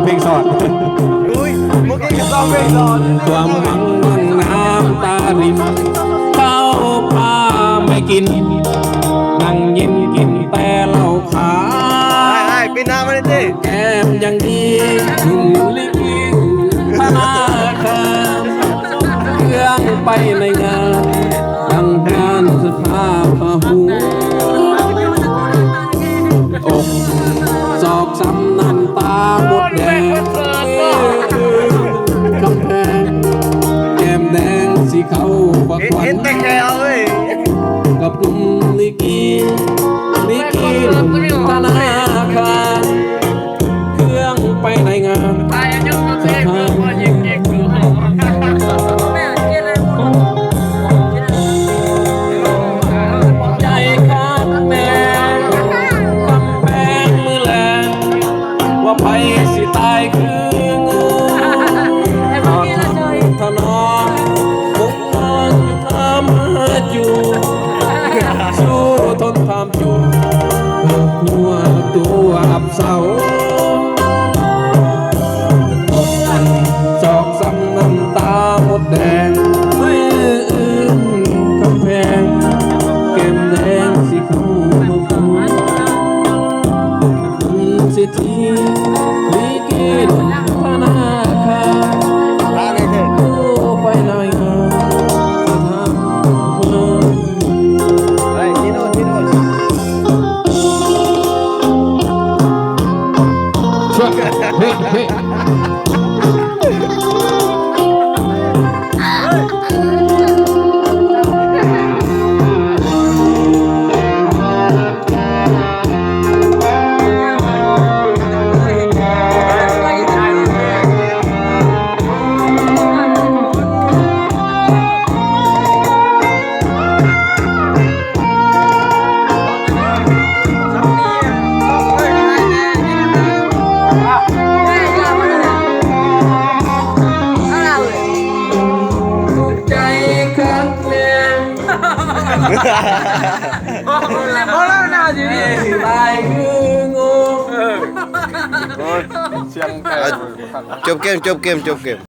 เพลงสอนอุ้ยเมื่อกี้ก็ซ้อมเพลงสอน ความหวังน้ำตารินข้าวปลาไม่กินนั่งยิ้มกินแต่เหล้าขาว ไอ้ปีหน้ามาเลยดิ แก้มยังดีหนุ่มลิขิตธนาคารเครื่องไปในงานดังงานสภาพหูอกศอกซ้ำน้ำตาหมดแดงกำแพงแก้มแดงสีเขาฝักหวา เห็ น นแต่แกเอาเว้ย กับกลุ่มลิขิตธนาคารเครื่องไปในงาน ใจขาดแม่กำแพงมือแลว่าไผสิตายคืองูนอนทนอนมุกนอนทำหาจูสู้ทนทำจูหัวตัวอับเศร้าจอกซ้ำน้ำตาหมดแดงไม่อื่นกำแพงแก้มแดงสิเข้ามาฟูสิทธิลิขิตธนาคาร มาเลยเถอะ ไปไหนจะทำเพื่อ เฮ้ยที่โน่นที่โน่น ช่วยเฮ้ยเฮ้ยใจคันแน่ เพราะเราหน้าสิ ตายคืองู จบเกมจบเกมจบเกม